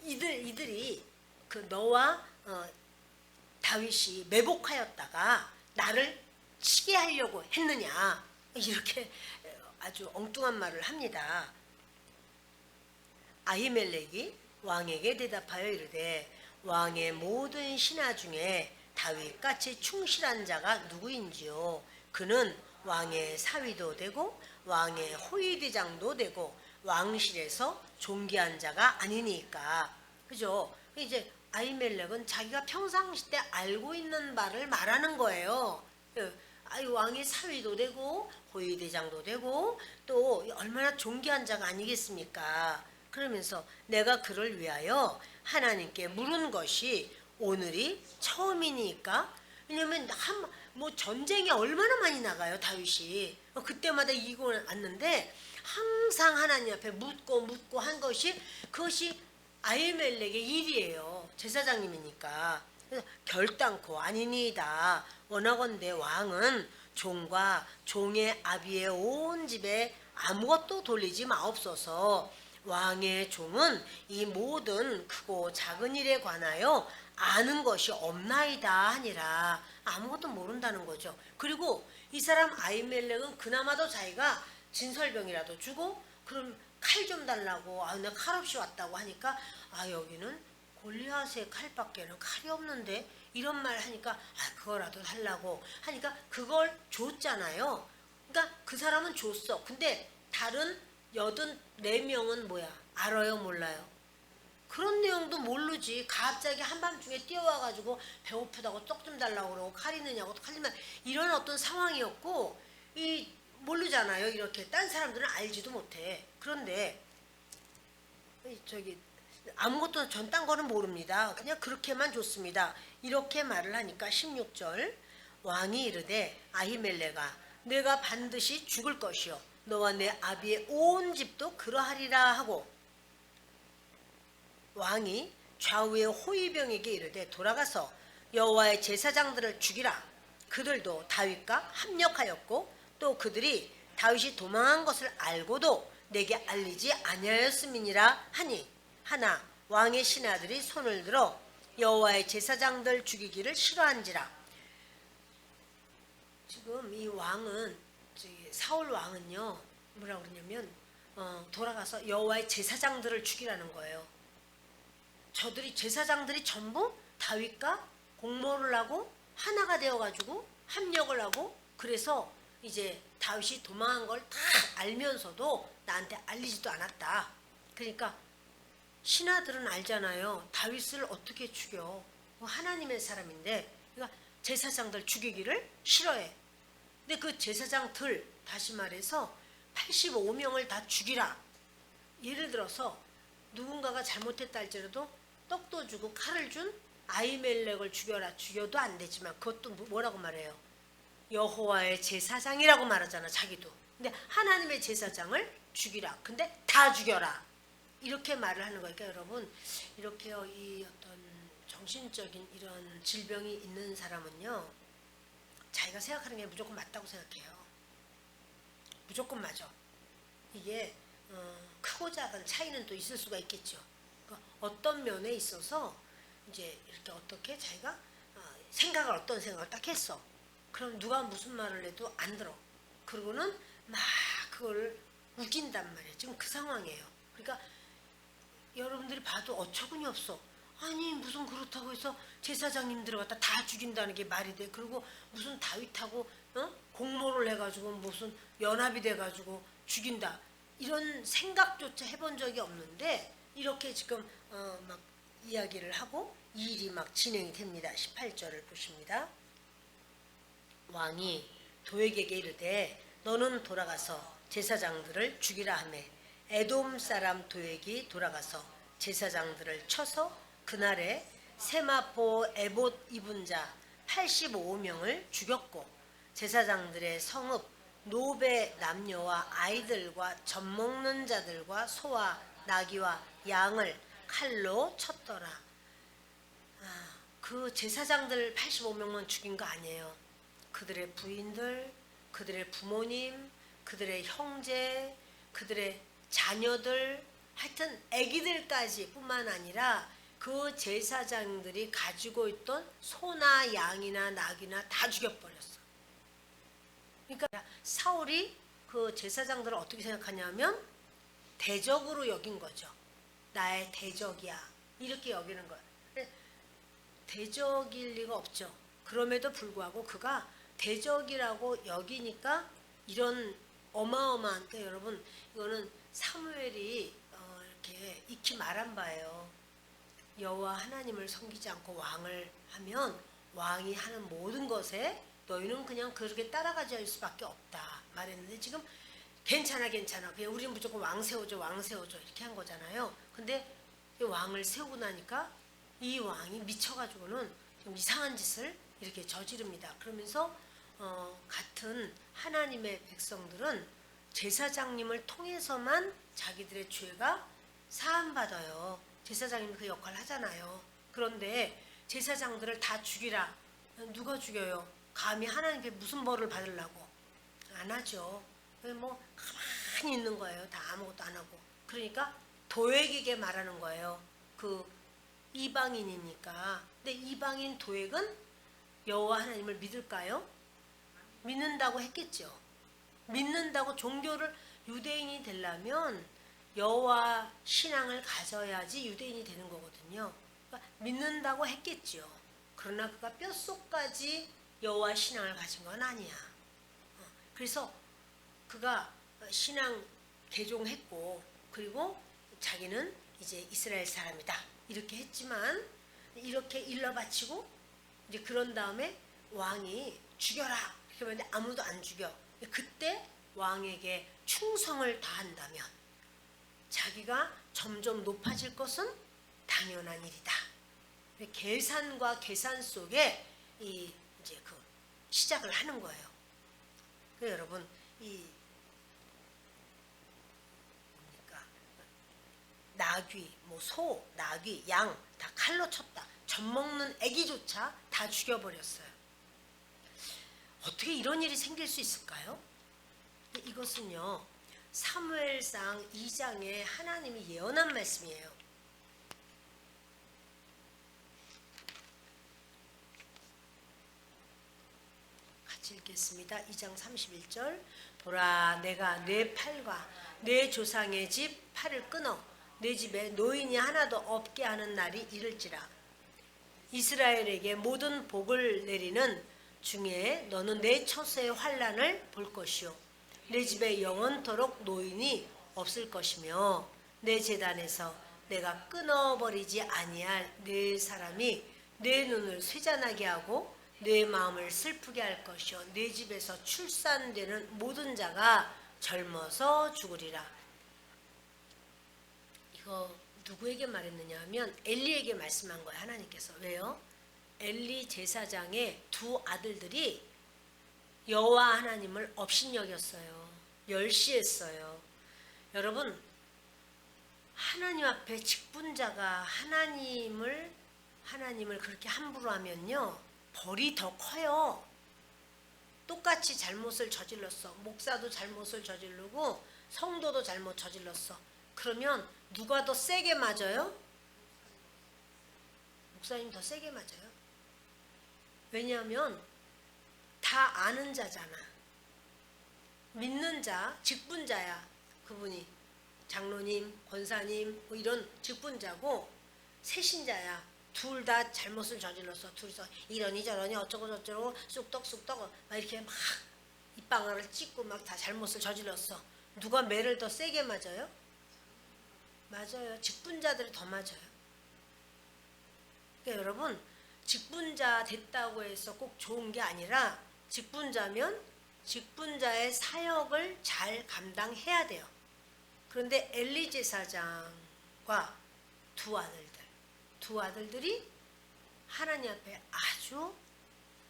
Speaker 1: 이들이 그 너와 다윗이 매복하였다가 나를 치게 하려고 했느냐, 이렇게 아주 엉뚱한 말을 합니다. 아히멜렉이 왕에게 대답하여 이르되 왕의 모든 신하 중에 다윗같이 충실한 자가 누구인지요? 그는 왕의 사위도 되고 왕의 호위대장도 되고 왕실에서 존귀한 자가 아니니까. 그죠? 이제 아히멜렉은 자기가 평상시 때 알고 있는 바를 말하는 거예요. 왕의 사위도 되고 호위대장도 되고 또 얼마나 존귀한 자가 아니겠습니까? 그러면서 내가 그를 위하여 하나님께 물은 것이 오늘이 처음이니까. 왜냐면 뭐 전쟁에 얼마나 많이 나가요 다윗이. 그때마다 이기고 왔는데 항상 하나님 앞에 묻고 한 것이, 그것이 아히멜렉의 일이에요. 제사장님이니까. 그래서 결단코 아니니이다. 원하건대 왕은 종과 종의 아비의 온 집에 아무것도 돌리지 마옵소서. 왕의 종은 이 모든 크고 작은 일에 관하여 아는 것이 없나이다 하니라. 아무것도 모른다는 거죠. 그리고 이 사람 아히멜렉은 그나마도 자기가 진설병이라도 주고 그럼 칼 좀 달라고, 내가 칼 없이 왔다고 하니까 여기는 골리앗의 칼밖에는 칼이 없는데, 이런 말 하니까 그거라도 달라고 하니까 그걸 줬잖아요. 그러니까 그 사람은 줬어. 근데 다른 84명은 뭐야? 알아요 몰라요? 그런 내용도 모르지. 갑자기 한밤중에 뛰어와가지고 배고프다고 떡 좀 달라고 그러고 칼 있느냐고 칼리면 이런 어떤 상황이었고, 모르잖아요. 이렇게 딴 사람들은 알지도 못해. 그런데 아무것도 전 딴 거는 모릅니다. 그냥 그렇게만 줬습니다. 이렇게 말을 하니까 16절 왕이 이르되 아히멜렉아 내가 반드시 죽을 것이요 너와 내 아비의 온 집도 그러하리라 하고, 왕이 좌우의 호위병에게 이르되 돌아가서 여호와의 제사장들을 죽이라. 그들도 다윗과 합력하였고 또 그들이 다윗이 도망한 것을 알고도 내게 알리지 아니하였음이니라 하니, 하나 왕의 신하들이 손을 들어 여호와의 제사장들 죽이기를 싫어한지라. 지금 이 왕은, 사울 왕은요 뭐라고 그러냐면 돌아가서 여호와의 제사장들을 죽이라는 거예요. 제사장들이 전부 다윗과 공모를 하고 하나가 되어가지고 합력을 하고, 그래서 이제 다윗이 도망한 걸 다 알면서도 나한테 알리지도 않았다. 그러니까 신하들은 알잖아요. 다윗을 어떻게 죽여? 하나님의 사람인데. 그러니까 제사장들 죽이기를 싫어해. 근데 그 제사장들, 다시 말해서 85명을 다 죽이라. 예를 들어서 누군가가 잘못했다 할지라도 떡도 주고 칼을 준 아히멜렉을 죽여라. 죽여도 안 되지만 그것도 뭐라고 말해요? 여호와의 제사장이라고 말하잖아. 자기도. 근데 하나님의 제사장을 죽이라. 근데 다 죽여라. 이렇게 말을 하는 거니까 여러분, 이렇게 이 어떤 정신적인 이런 질병이 있는 사람은요, 자기가 생각하는 게 무조건 맞다고 생각해요. 무조건 맞아. 이게 크고 작은 차이는 또 있을 수가 있겠죠. 그러니까 어떤 면에 있어서 이제 이렇게 어떻게 자기가 생각을 어떤 생각을 딱 했어. 그럼 누가 무슨 말을 해도 안 들어. 그러고는 막 그걸 우긴단 말이에요. 지금 그 상황이에요. 그러니까 여러분들이 봐도 어처구니 없어. 아니 무슨 그렇다고 해서 제사장님들 갖다 다 죽인다는 게 말이 돼. 그리고 무슨 다윗하고 공모를 해가지고 무슨 연합이 돼가지고 죽인다. 이런 생각조차 해본 적이 없는데 이렇게 지금 막 이야기를 하고 이 일이 막 진행이 됩니다. 18절을 보십니다. 왕이 도액에게 이르되 너는 돌아가서 제사장들을 죽이라 하매 에돔 사람 도액이 돌아가서 제사장들을 쳐서 그날에 세마포 에봇 입은 자 85명을 죽였고 제사장들의 성읍 노베 남녀와 아이들과 젖먹는 자들과 소와 나귀와 양을 칼로 쳤더라. 그 제사장들 85명만 죽인 거 아니에요. 그들의 부인들, 그들의 부모님, 그들의 형제, 그들의 자녀들, 하여튼 아기들까지 뿐만 아니라 그 제사장들이 가지고 있던 소나 양이나 낙이나 다 죽여버렸어. 그러니까 사울이 그 제사장들을 어떻게 생각하냐면 대적으로 여긴 거죠. 나의 대적이야. 이렇게 여기는 거야. 대적일 리가 없죠. 그럼에도 불구하고 그가 대적이라고 여기니까 이런 어마어마한, 그러니까 여러분 이거는 사무엘이 이렇게 익히 말한 바예요. 여호와 하나님을 섬기지 않고 왕을 하면 왕이 하는 모든 것에 너희는 그냥 그렇게 따라가지 할 수밖에 없다 말했는데 지금 괜찮아 그냥 우리는 무조건 왕 세워줘 이렇게 한 거잖아요. 근데 이 왕을 세우고 나니까 이 왕이 미쳐가지고는 좀 이상한 짓을 이렇게 저지릅니다. 그러면서 같은 하나님의 백성들은 제사장님을 통해서만 자기들의 죄가 사함받아요. 제사장님이 그 역할을 하잖아요. 그런데 제사장들을 다 죽이라. 누가 죽여요? 감히 하나님께 무슨 벌을 받으려고? 안 하죠. 뭐 가만히 있는 거예요. 다 아무것도 안 하고. 그러니까 도액에게 말하는 거예요. 그 이방인이니까. 근데 이방인 도액은 여호와 하나님을 믿을까요? 믿는다고 했겠죠. 믿는다고 종교를 유대인이 되려면 여호와 신앙을 가져야지 유대인이 되는 거거든요. 그러니까 믿는다고 했겠죠. 그러나 그가 뼛속까지 여호와 신앙을 가진 건 아니야. 그래서 그가 신앙 개종했고 그리고 자기는 이제 이스라엘 사람이다 이렇게 했지만 이렇게 일러 바치고 이제 그런 다음에 왕이 죽여라 이렇게 말했는데 아무도 안 죽여. 그때 왕에게 충성을 다한다면 자기가 점점 높아질 것은 당연한 일이다. 계산과 계산 속에 이제 그 시작을 하는 거예요. 그래서 여러분 뭡니까? 나귀, 뭐 소, 나귀, 양 다 칼로 쳤다. 젖먹는 아기조차 다 죽여버렸어요. 어떻게 이런 일이 생길 수 있을까요? 이것은요 사무엘상 2장에 하나님이 예언한 말씀이에요. 같이 읽겠습니다. 2장 31절. 보라 내가 내 팔과 내 조상의 집 팔을 끊어 내 집에 노인이 하나도 없게 하는 날이 이를지라. 이스라엘에게 모든 복을 내리는 중에 너는 내 처소의 환난을 볼 것이요 내 집에 영원토록 노인이 없을 것이며 내 제단에서 내가 끊어버리지 아니할 내 사람이 내 눈을 쇠잔하게 하고 내 마음을 슬프게 할 것이요 내 집에서 출산되는 모든 자가 젊어서 죽으리라. 이거 누구에게 말했느냐 하면 엘리에게 말씀한 거예요. 하나님께서. 왜요? 엘리 제사장의 두 아들들이 여호와 하나님을 업신여겼어요. 멸시했어요. 여러분, 하나님 앞에 직분자가 하나님을 그렇게 함부로 하면요, 벌이 더 커요. 똑같이 잘못을 저질렀어. 목사도 잘못을 저지르고 성도도 잘못 저질렀어. 그러면 누가 더 세게 맞아요? 목사님 더 세게 맞아요. 왜냐하면 다 아는 자잖아. 믿는 자, 직분자야. 그분이 장로님, 권사님 뭐 이런 직분자고 세신자야. 둘 다 잘못을 저질렀어. 둘이서 이러니 저러니 어쩌고 저쩌고 쑥떡쑥떡 막 이렇게 막 입방아를 찍고 막 다 잘못을 저질렀어. 누가 매를 더 세게 맞아요? 맞아요. 직분자들이 더 맞아요. 그러니까 여러분, 직분자 됐다고 해서 꼭 좋은 게 아니라 직분자면 직분자의 사역을 잘 감당해야 돼요. 그런데 엘리 제사장과 두 아들들이 하나님 앞에 아주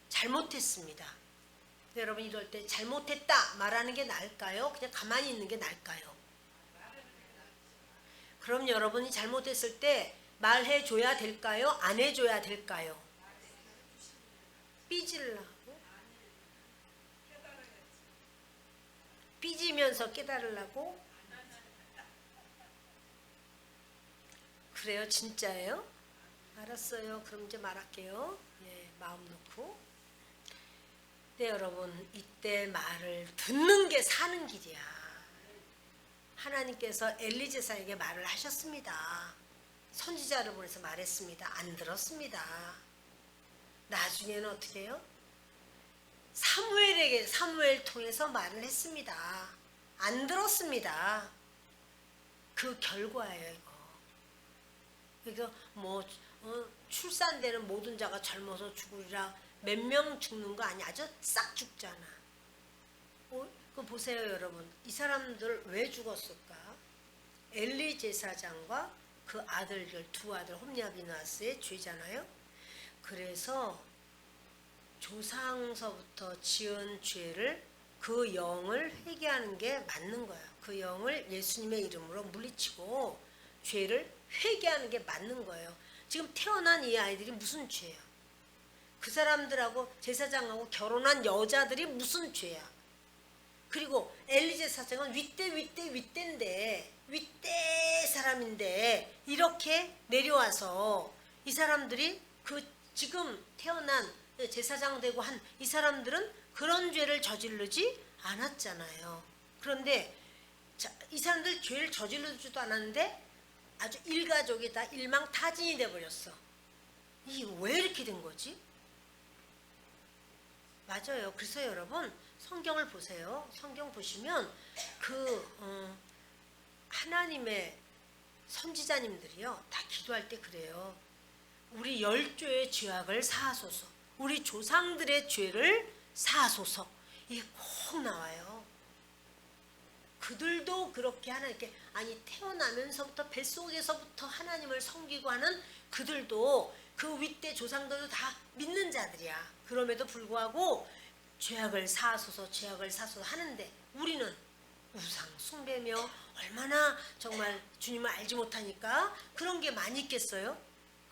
Speaker 1: 잘못했습니다. 여러분, 이럴 때 잘못했다 말하는 게 나을까요? 그냥 가만히 있는 게 나을까요? 그럼 여러분이 잘못했을 때 말해줘야 될까요? 안 해줘야 될까요? 삐질라고? 삐지면서 깨달으려고? 그래요? 진짜예요? 알았어요. 그럼 이제 말할게요. 예, 마음 놓고. 네, 여러분, 이때 말을 듣는 게 사는 길이야. 하나님께서 엘리 제사에게 말을 하셨습니다. 선지자를 보내서 말했습니다. 안 들었습니다. 나중에는 어떻게 해요? 사무엘 통해서 말을 했습니다. 안 들었습니다. 그 결과예요, 이거. 그러니까 뭐 출산되는 모든 자가 젊어서 죽으리라, 몇 명 죽는 거 아니야. 아주 싹 죽잖아. 그거 보세요, 여러분. 이 사람들 왜 죽었을까? 엘리 제사장과 그 아들들, 두 아들 홈리와 비느하스의 죄잖아요. 그래서 조상서부터 지은 죄를, 그 영을 회개하는 게 맞는 거예요. 그 영을 예수님의 이름으로 물리치고 죄를 회개하는 게 맞는 거예요. 지금 태어난 이 아이들이 무슨 죄야? 그 사람들하고 제사장하고 결혼한 여자들이 무슨 죄야? 그리고 엘리 제사장은 윗대인데, 윗대 사람인데 이렇게 내려와서 이 사람들이 그 지금 태어난 제사장 되고 한 이 사람들은 그런 죄를 저지르지 않았잖아요. 그런데 이 사람들 죄를 저지르지도 않았는데 아주 일가족이 다 일망타진이 돼버렸어. 이게 왜 이렇게 된 거지? 맞아요. 그래서 여러분, 성경을 보세요. 성경 보시면 하나님의 선지자님들이요, 다 기도할 때 그래요. 우리 열조의 죄악을 사하소서, 우리 조상들의 죄를 사하소서, 이게 꼭 나와요. 그들도 그렇게 하나님께, 아니 태어나면서부터 뱃속에서부터 하나님을 섬기고 하는 그들도, 그 윗대 조상들도 다 믿는 자들이야. 그럼에도 불구하고 죄악을 사하소서, 죄악을 사소서 하는데 우리는 우상 숭배며 얼마나 정말 주님을 알지 못하니까 그런 게 많이 있겠어요?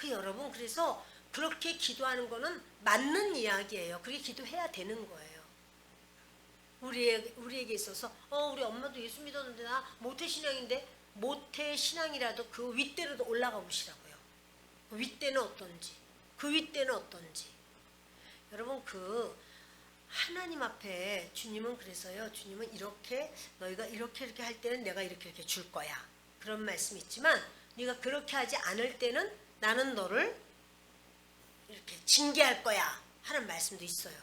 Speaker 1: 여러분, 그래서 그렇게 기도하는 거는 맞는 이야기예요. 그렇게 기도해야 되는 거예요. 우리에게 있어서 우리 엄마도 예수 믿었는데 나 모태신앙인데, 모태신앙이라도 그 윗대로도 올라가 보시라고요. 그 윗대는 어떤지, 그 윗대는 어떤지. 여러분, 하나님 앞에 주님은 그래서요, 주님은 이렇게, 너희가 이렇게 할 때는 내가 이렇게 줄 거야, 그런 말씀이 있지만, 네가 그렇게 하지 않을 때는 나는 너를 이렇게 징계할 거야 하는 말씀도 있어요.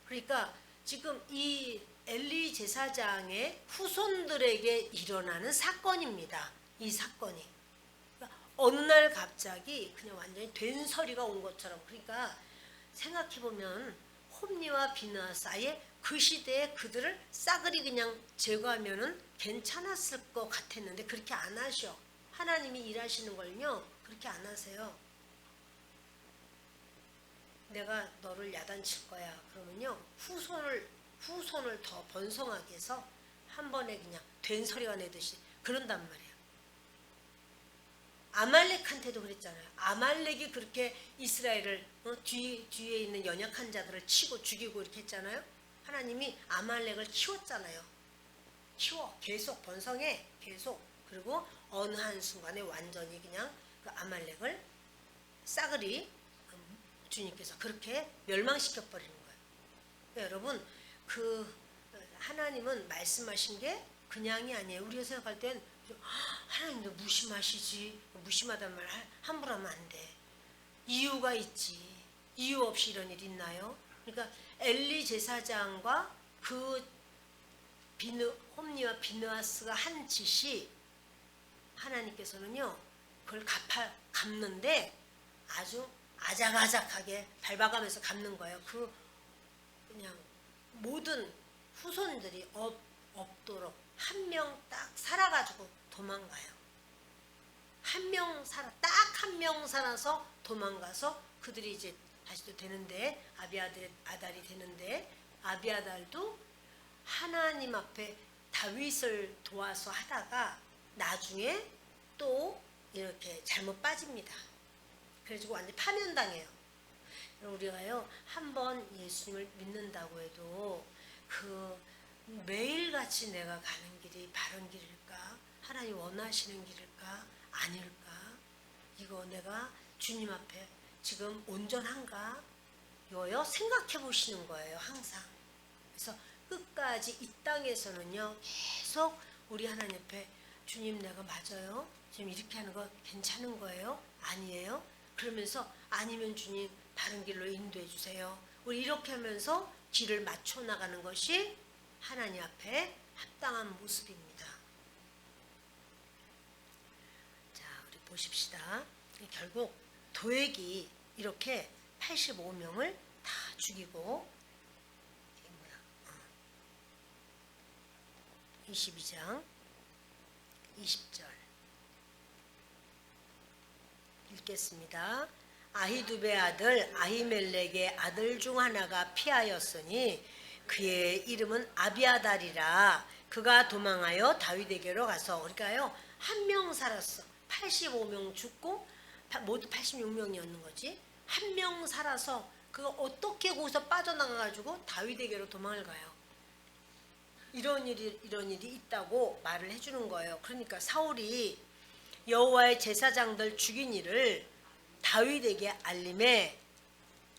Speaker 1: 그러니까 지금 이 엘리 제사장의 후손들에게 일어나는 사건입니다. 이 사건이. 그러니까 어느 날 갑자기 그냥 완전히 된소리가 온 것처럼, 그러니까 생각해보면 홈리와 비느하스, 아예 그 시대에 그들을 싸그리 그냥 제거하면은 괜찮았을 것 같았는데 그렇게 안 하셔. 하나님이 일하시는 걸요, 그렇게 안 하세요. 내가 너를 야단칠 거야. 그러면요, 후손을 더 번성하게 해서 한 번에 그냥 된 소리가 내듯이 그런단 말이에요. 아말렉한테도 그랬잖아요. 아말렉이 그렇게 이스라엘을 뒤에 있는 연약한 자들을 치고 죽이고 이렇게 했잖아요. 하나님이 아말렉을 키웠잖아요. 키워 계속 번성해 계속. 그리고 어느 한순간에 완전히 그냥 그 아말렉을 싸그리 주님께서 그렇게 멸망시켜 버리는 거예요. 그러니까 여러분 그 하나님은 말씀하신 게 그냥이 아니에요. 우리가 생각할 땐 하나님도 무심하시지. 무심하단 말 함부로 하면 안 돼. 이유가 있지. 이유 없이 이런 일이 있나요? 그러니까 엘리 제사장과 그 홈리와 비느하스가 한 짓이 하나님께서는요 그걸 갚는데 아주 아작아작하게 밟아가면서 갚는 거예요. 그 그냥 모든 후손들이 없도록 한 명 딱 살아가지고 도망가요. 딱 한 명 살아서 도망가서 그들이 이제 다시 또 되는데 아달이 되는데 아비아달도 하나님 앞에 다윗을 도와서 하다가 나중에 또 이렇게 잘못 빠집니다. 그래가지고 완전 파면당해요. 우리가요 한번 예수님을 믿는다고 해도 그 매일같이 내가 가는 길이 바른 길일까? 하나님 원하시는 길일까? 아닐까? 이거 내가 주님 앞에 지금 온전한가? 이거요 생각해 보시는 거예요 항상. 그래서 끝까지 이 땅에서는요 계속 우리 하나님 앞에 주님 내가 맞아요? 지금 이렇게 하는 거 괜찮은 거예요? 아니에요? 그러면서 아니면 주님 바른 길로 인도해 주세요. 우리 이렇게 하면서 길을 맞춰 나가는 것이 하나님 앞에 합당한 모습입니다. 자, 우리 보십시다. 결국 도액이 이렇게 85명을 다 죽이고 22장 20절 읽겠습니다. 아히두베 아들 아히멜렉의 아들 중 하나가 피하였으니 그의 이름은 아비아달이라. 그가 도망하여 다윗에게로 가서 그러니까요 한 명 살았어. 85명 죽고 모두 86명이었는 거지. 한 명 살아서 그거 어떻게 거기서 빠져나가가지고 다윗에게로 도망을 가요. 이런 일이 있다고 말을 해주는 거예요. 그러니까 사울이 여호와의 제사장들 죽인 일을 다윗에게 알림해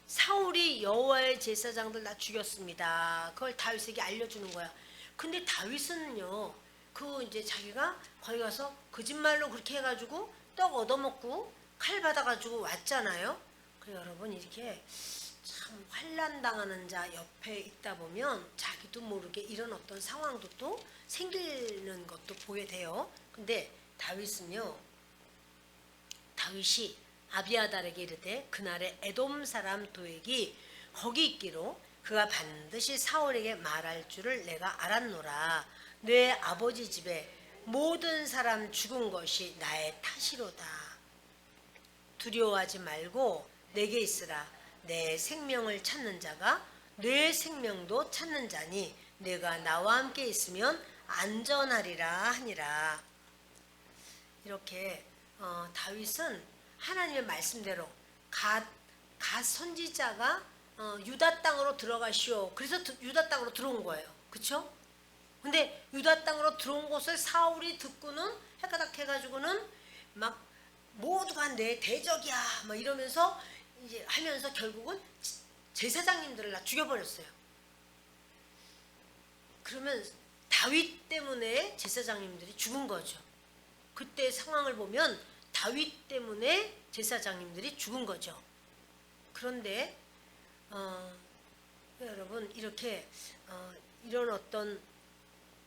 Speaker 1: 사울이 여호와의 제사장들 다 죽였습니다. 그걸 다윗에게 알려주는 거야. 근데 다윗은요, 그 이제 자기가 거기 가서 거짓말로 그렇게 해가지고 떡 얻어먹고 칼 받아가지고 왔잖아요. 그래 여러분 이렇게 참 환난 당하는 자 옆에 있다 보면 자기도 모르게 이런 어떤 상황도 또 생기는 것도 보게 돼요. 근데 다윗이 아비아달에게 이르되 그날에 에돔 사람 도액이 거기 있기로 그가 반드시 사울에게 말할 줄을 내가 알았노라. 내 아버지 집에 모든 사람 죽은 것이 나의 탓이로다. 두려워하지 말고 내게 있으라. 내 생명을 찾는 자가 내 생명도 찾는 자니 내가 나와 함께 있으면 안전하리라 하니라. 이렇게 다윗은 하나님의 말씀대로 갓 선지자가 유다 땅으로 들어가시오. 그래서 유다 땅으로 들어온 거예요. 그렇죠? 근데 유다 땅으로 들어온 것을 사울이 듣고는 헷가닥 해가지고는 막 모두가 내 대적이야 막 이러면서 이제 하면서 결국은 제사장님들을 다 죽여버렸어요. 그러면 다윗 때문에 제사장님들이 죽은 거죠. 그때 상황을 보면 다윗 때문에 제사장님들이 죽은 거죠. 그런데 여러분 이렇게 이런 어떤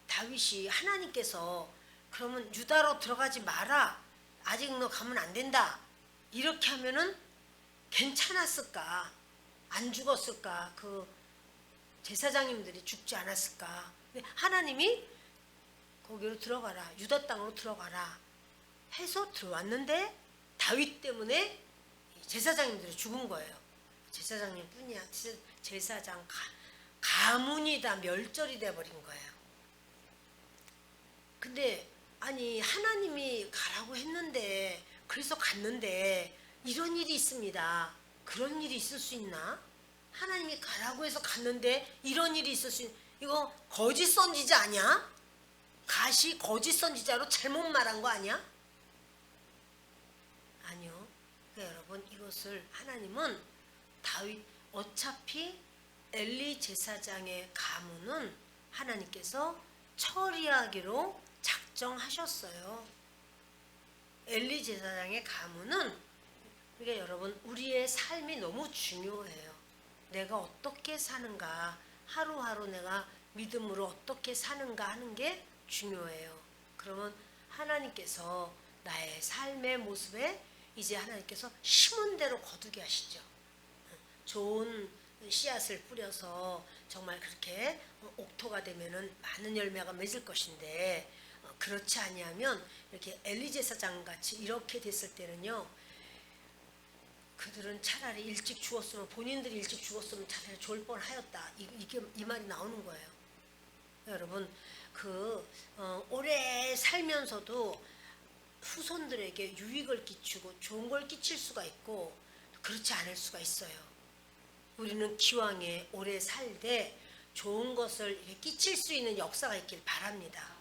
Speaker 1: 다윗이 하나님께서 그러면 유다로 들어가지 마라. 아직 너 가면 안 된다. 이렇게 하면은 괜찮았을까? 안 죽었을까? 그 제사장님들이 죽지 않았을까? 하나님이 거기로 들어가라. 유다 땅으로 들어가라. 해서 들어왔는데 다윗 때문에 제사장님들이 죽은 거예요. 제사장님 뿐이야. 제사장 가문이 다 멸절이 돼버린 거예요. 근데 아니 하나님이 가라고 했는데 그래서 갔는데 이런 일이 있습니다. 그런 일이 있을 수 있나? 하나님이 가라고 해서 갔는데 이런 일이 있을 수 이거 거짓 선지자 아니야? 갓이 거짓 선지자로 잘못 말한 거 아니야? 아니요. 그러니까 여러분 이것을 하나님은 다윗 어차피 엘리 제사장의 가문은 하나님께서 처리하기로 작정하셨어요. 엘리 제사장의 가문은 그러니까 여러분 우리의 삶이 너무 중요해요. 내가 어떻게 사는가 하루하루 내가 믿음으로 어떻게 사는가 하는 게 중요해요. 그러면 하나님께서 나의 삶의 모습에 이제 하나님께서 심은 대로 거두게 하시죠. 좋은 씨앗을 뿌려서 정말 그렇게 옥토가 되면은 많은 열매가 맺을 것인데 그렇지 아니하면 이렇게 엘리 제사장 같이 이렇게 됐을 때는요. 그들은 차라리 일찍 죽었으면 본인들이 일찍 죽었으면 차라리 좋을 뻔하였다. 이 말이 나오는 거예요. 여러분 오래 살면서도 후손들에게 유익을 끼치고 좋은 걸 끼칠 수가 있고 그렇지 않을 수가 있어요. 우리는 기왕에 오래 살되 좋은 것을 끼칠 수 있는 역사가 있길 바랍니다.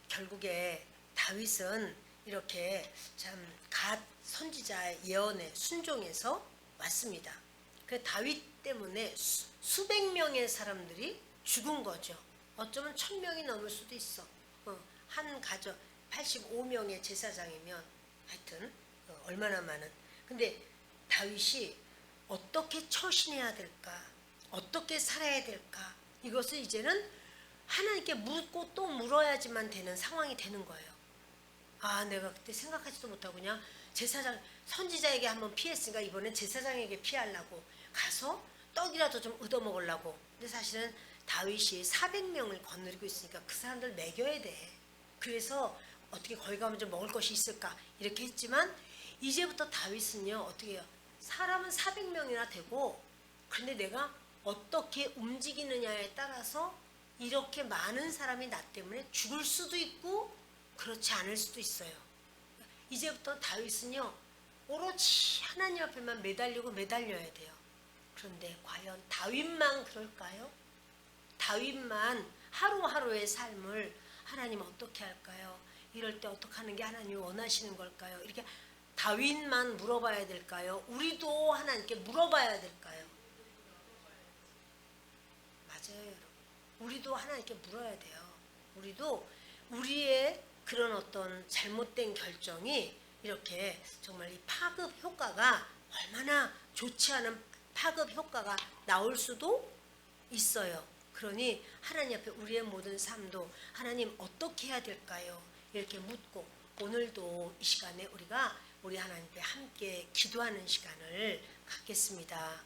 Speaker 1: 결국에 다윗은 이렇게 참 갓 선지자의 예언에 순종해서 왔습니다. 그 다윗 때문에 수백 명의 사람들이 죽은 거죠. 어쩌면 1000명이 넘을 수도 있어. 한 가족 85명의 제사장이면 하여튼 얼마나 많은. 근데 다윗이 어떻게 처신해야 될까? 어떻게 살아야 될까? 이것을 이제는 하나님께 묻고 또 물어야지만 되는 상황이 되는 거예요. 아, 내가 그때 생각하지도 못하고 그냥 제사장, 선지자에게 한번 피했으니까 이번엔 제사장에게 피하려고 가서 떡이라도 좀 얻어먹으려고. 근데 사실은 다윗이 400명을 거느리고 있으니까 그 사람들 먹여야 돼. 그래서 어떻게 거기 가면 좀 먹을 것이 있을까 이렇게 했지만 이제부터 다윗은요 어떻게 해요? 사람은 400명이나 되고 근데 내가 어떻게 움직이느냐에 따라서 이렇게 많은 사람이 나 때문에 죽을 수도 있고 그렇지 않을 수도 있어요. 이제부터 다윗은요 오로지 하나님 앞에만 매달려야 돼요. 그런데 과연 다윗만 그럴까요? 다윗만 하루하루의 삶을 하나님 어떻게 할까요? 이럴 때 어떻게 하는 게 하나님이 원하시는 걸까요? 이렇게 다윗만 물어봐야 될까요? 우리도 하나님께 물어봐야 될까요? 맞아요, 여러분. 우리도 하나님께 물어야 돼요. 우리도 우리의 그런 어떤 잘못된 결정이 이렇게 정말 이 파급 효과가 얼마나 좋지 않은 파급 효과가 나올 수도 있어요. 그러니 하나님 앞에 우리의 모든 삶도 하나님 어떻게 해야 될까요? 이렇게 묻고 오늘도 이 시간에 우리가 우리 하나님 앞에 함께 기도하는 시간을 갖겠습니다.